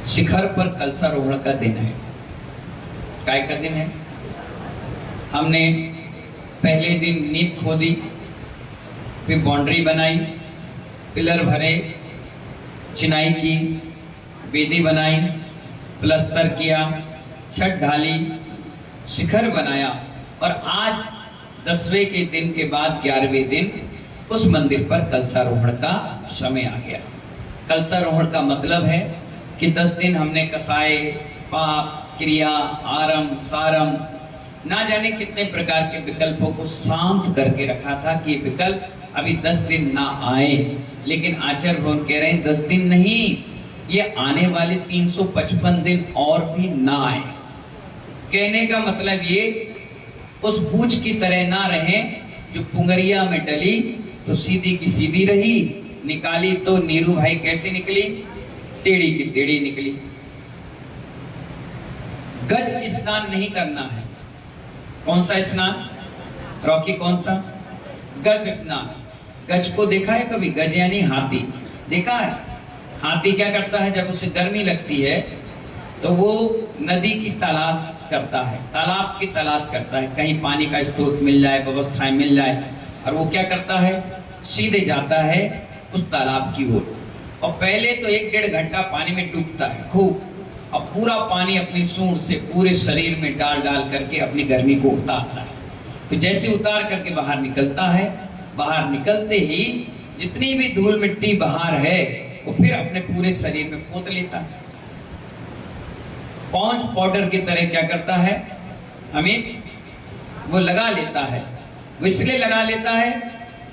शिखर पर कलशारोहण का दिन है। काय का दिन है? हमने पहले दिन नींव खोदी, फिर बाउंड्री बनाई, पिलर भरे, चिनाई की, वेदी बनाई, प्लस्तर किया, छत ढाली, शिखर बनाया और आज 10वें के दिन के बाद 11वें दिन उस मंदिर पर कलशारोहण का समय आ गया। कलशारोहण का मतलब है कि 10 दिन हमने कसाय, पाप, क्रिया, आरम, सारम, ना जाने कितने प्रकार के विकल्पों को शांत करके रखा था कि ये विकल्प अभी 10 दिन ना आए। लेकिन आचार्य भगवान कह रहे हैं 10 दिन नहीं, ये आने वाले 355 दिन और भी ना आए। कहने का मतलब ये उस बूझ की तरह ना रहे जो पुंगरिया में डली तो सीधी की सीधी रही, निकाली तो नीरू भाई कैसे निकली? टेढ़ी की टेढ़ी निकली। गज स्नान नहीं करना है। कौन सा स्नान? रॉकी कौन सा? गज स्नान। गज को देखा है कभी? गज यानी हाथी, देखा है? हाथी क्या करता है जब उसे गर्मी लगती है तो वो नदी की तलाश करता है, तालाब की तलाश करता है, कहीं पानी का स्रोत मिल जाए, व्यवस्थाएं मिल जाए, और वो क्या करता है? सीधे जाता है उस तालाब की ओर और पहले तो 1-1.5 घंटा पानी में डूबता है खूब, और पूरा पानी अपनी सूंड से पूरे शरीर में डाल डाल करके अपनी गर्मी को उतारता है। तो जैसे उतार करके बाहर निकलता है, बाहर निकलते ही जितनी भी धूल मिट्टी बाहर है वो फिर अपने पूरे शरीर में पोत लेता है। पॉन्च पाउडर की तरह क्या करता है अमित? वो लगा लेता है। वो इसलिए लगा लेता है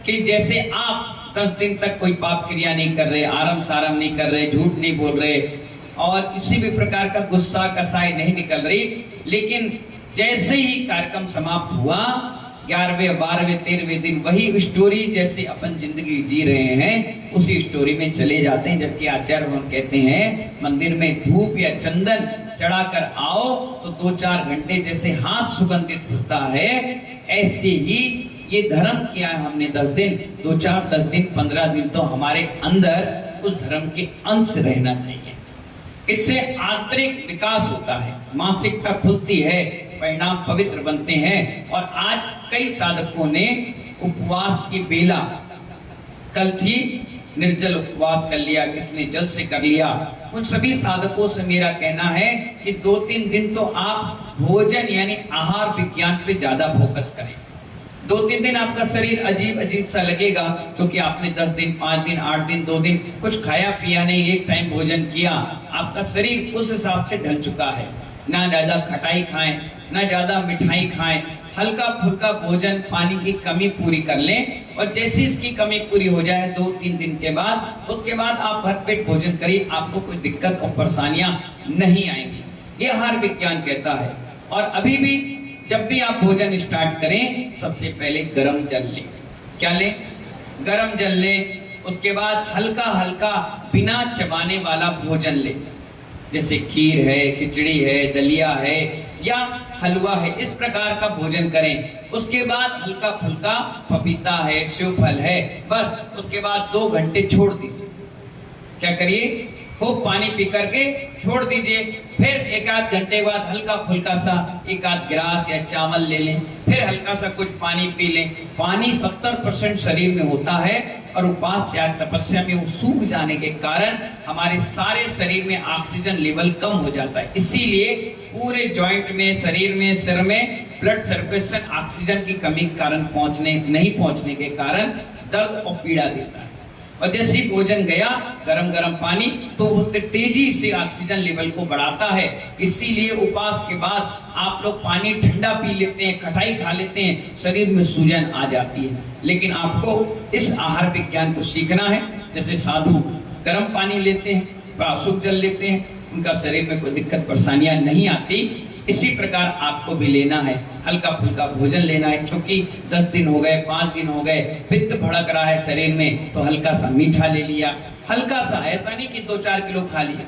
कि जैसे आप 10 दिन तक कोई पाप क्रिया नहीं कर रहे, आरम सारम नहीं कर रहे, झूठ नहीं बोल रहे और किसी भी प्रकार का गुस्सा कसाई नहीं निकल रही, लेकिन जैसे ही कार्यक्रम समाप्त हुआ 11वें 12वें 13वें दिन वही स्टोरी जैसे अपन जिंदगी जी रहे हैं उसी स्टोरी में चले जाते हैं। जबकि आचार्य भगवान कहते हैं मंदिर में धूप या चंदन चढ़ाकर आओ तो 2-4 घंटे जैसे हाथ सुगंधित होता है, ऐसे ही ये धर्म किया है हमने 10 दिन, 2-4 10 दिन 15 दिन तो हमारे अंदर उस धर्म के अंश रहना चाहिए। इससे आंतरिक विकास होता है, मानसिकता खुलती है, परिणाम पवित्र बनते हैं। और आज कई साधकों ने उपवास की बेला, कल थी निर्जल उपवास कर लिया, किसने जल से कर लिया। उन सभी साधकों से मेरा कहना है कि 2-3 दिन तो आप भोजन यानी आहार विज्ञान पे ज्यादा फोकस करें। 2-3 दिन आपका शरीर अजीब अजीब सा लगेगा क्योंकि आपने 10 दिन 5 दिन 8 दिन 2 दिन कुछ खाया पिया नहीं, एक टाइम भोजन किया, आपका शरीर उस हिसाब से ढल चुका है। ना ज्यादा खटाई खाएं, ना ज्यादा मिठाई खाएं, हल्का फुल्का भोजन, पानी की कमी पूरी कर लें और जैसी इसकी कमी पूरी हो जाए 2-3 दिन के बाद, उसके बाद आप भरपेट भोजन करिए, आपको कोई दिक्कत और परेशानियां नहीं आएंगी। ये आहार विज्ञान कहता है। और अभी भी जब भी आप भोजन स्टार्ट करें सबसे पहले गरम जल लें। क्या लें? गरम जल लें। उसके बाद हल्का हल्का बिना चबाने वाला भोजन लें, जैसे खीर है, खिचड़ी है, दलिया है या हलवा है, इस प्रकार का भोजन करें। उसके बाद हल्का फुल्का पपीता है, सेव फल है, बस उसके बाद 2 घंटे छोड़ दीजिए। क्या करिए? खूब पानी पी करके छोड़ दीजिए। फिर 1-8 घंटे बाद हल्का फुल्का सा 1-8 गिलास या चावल ले लें, फिर हल्का सा कुछ पानी पी लें। पानी 70% शरीर में होता है और उपवास त्याग तपस्या में वो सूख जाने के कारण हमारे सारे शरीर में ऑक्सीजन लेवल कम हो जाता है। इसीलिए पूरे जॉइंट में, शरीर में, सिर में ब्लड सर्कुलेशन ऑक्सीजन की कमी के कारण नहीं पहुंचने के कारण दर्द और पीड़ा देता है। और जैसे भोजन गया गरम गरम पानी तो तेजी से ऑक्सीजन लेवल को बढ़ाता है। इसीलिए उपवास के बाद आप लोग पानी ठंडा पी लेते हैं, खटाई खा लेते हैं, शरीर में सूजन आ जाती है। लेकिन आपको इस आहार विज्ञान को सीखना है। जैसे साधु गर्म पानी लेते हैं, प्राशुद्ध जल लेते हैं, उनका शरीर में कोई दिक्कत परेशानियां नहीं आती। इसी प्रकार आपको भी लेना है, हल्का फुल्का भोजन लेना है। क्योंकि 10 दिन हो गए, 5 दिन हो गए, पित्त भड़क रहा है शरीर में, तो हल्का सा मीठा ले लिया, हल्का सा, ऐसा नहीं कि 2-4 किलो खा लिया,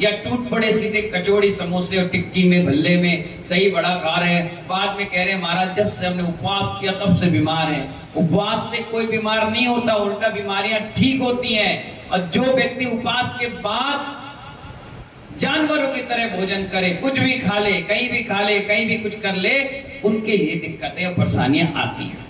या टूट पड़े सीधे कचौड़ी समोसे और टिक्की में, भल्ले में, दही बड़ा खा रहे हैं, बाद में कह रहे हैं महाराज जब से हमने उपवास किया तब से बीमार है। उपवास से कोई बीमार नहीं होता, उल्टा बीमारियां ठीक होती हैं। और जो व्यक्ति उपवास के बाद जानवरों की तरह भोजन करे, कुछ भी खा ले, कहीं भी खा ले, कहीं भी कुछ कर ले, उनके लिए दिक्कतें और परेशानियां आती हैं।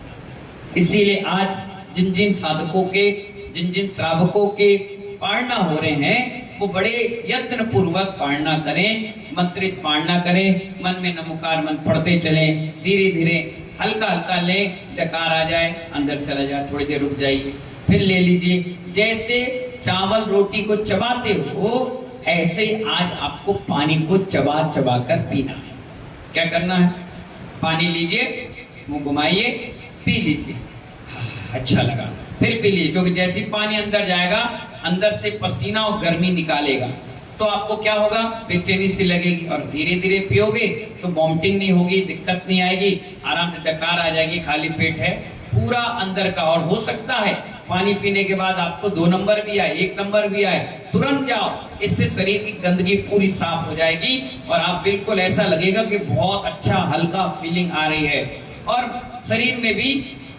इसीलिए आज जिन जिन साधकों के, जिन जिन श्रावकों के पारणा हो रहे हैं, वो बड़े यत्न पूर्वक पारणा करें, मंत्रित पारणा करें, मन में नमोकार मंत्र पढ़ते चले, धीरे धीरे हल्का हल्का ले, डकार आ जाए अंदर चला जाए, थोड़ी देर रुक जाइए, फिर ले लीजिए। जैसे चावल रोटी को चबाते हो, ऐसे आज आपको पानी को चबा चबा कर पीना है। क्या करना है? पानी लीजिए, मुंह घुमाइए, पी लीजिए, अच्छा लगा, फिर पी लीजिए, क्योंकि जैसे पानी अंदर जाएगा, अंदर से पसीना और गर्मी निकालेगा, तो आपको क्या होगा? बेचैनी सी लगेगी, और धीरे धीरे पियोगे तो वॉमिटिंग नहीं होगी, दिक्कत नहीं आएगी, आराम से डकार आ जाएगी, खाली पेट है पूरा अंदर का। और हो सकता है पानी पीने के बाद आपको 2 नंबर भी आए, 1 नंबर भी आए, तुरंत जाओ, इससे शरीर की गंदगी पूरी साफ हो जाएगी और आप बिल्कुल ऐसा लगेगा कि बहुत अच्छा हल्का फीलिंग आ रही है, और शरीर में भी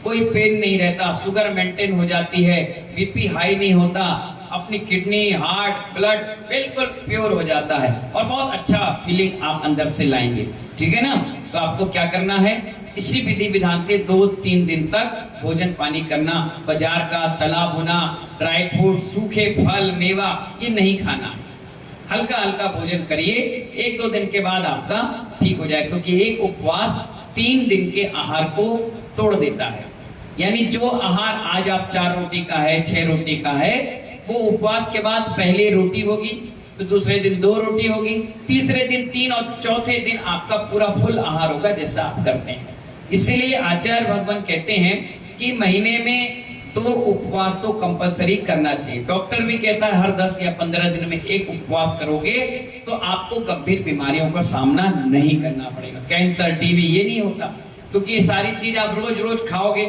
कोई पेन नहीं रहता, शुगर मेंटेन हो जाती है, बीपी हाई नहीं होता, अपनी किडनी, हार्ट, ब्लड बिल्कुल प्योर हो जाता है, और बहुत अच्छा फीलिंग आप अंदर से लाएंगे। ठीक है ना? तो आपको क्या करना है? इसी विधि विधान से 2-3 दिन तक भोजन पानी करना। बाजार का तला भुना, ड्राई फ्रूट, सूखे फल, मेवा ये नहीं खाना। हल्का हल्का भोजन करिए, 1-2 दिन के बाद आपका ठीक हो जाए, क्योंकि एक उपवास 3 दिन के आहार को तोड़ देता है। यानी जो आहार आज आप 4 रोटी का है, 6 रोटी का है, वो उपवास के बाद पहले रोटी होगी, तो दूसरे दिन 2 रोटी होगी, तीसरे दिन 3 और चौथे दिन आपका पूरा फुल आहार होगा, जैसा आप करते हैं। इसीलिए आचार्य भगवान कहते हैं कि महीने में 2 उपवास तो कंपलसरी करना चाहिए। डॉक्टर भी कहता है हर 10 या 15 दिन में 1 उपवास करोगे तो आपको गंभीर बीमारियों का सामना नहीं करना पड़ेगा। कैंसर, टीबी ये नहीं होता, क्योंकि ये सारी चीज आप रोज रोज खाओगे,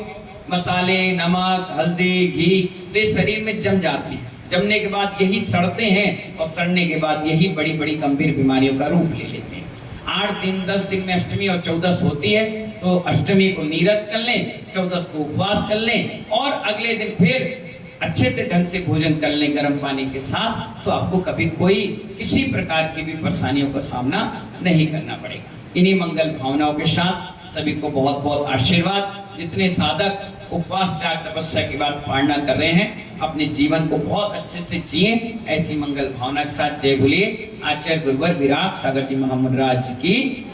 मसाले, नमक, हल्दी, घी, तो ये शरीर में जम जाती है। जमने के बाद यही सड़ते हैं, और सड़ने के बाद यही बड़ी बड़ी गंभीर बीमारियों का रूप ले लेते हैं। 8 दिन 10 दिन में अष्टमी और 14 होती है, तो अष्टमी को नीरस कर लें, 14 को उपवास कर लें, और अगले दिन फिर अच्छे से ढंग से भोजन कर लें गर्म पानी के साथ, तो आपको कभी कोई किसी प्रकार की भी परेशानियों का सामना नहीं करना पड़ेगा। इन्हीं मंगल भावनाओं के साथ सभी को बहुत बहुत आशीर्वाद। जितने साधक उपवास त्याग तपस्या के बाद पारणा कर रहे हैं, अपने जीवन को बहुत अच्छे से जिए, ऐसी मंगल भावना के साथ जय बोलिए आचार्य गुरुवर विराट सागर जी महाराज की।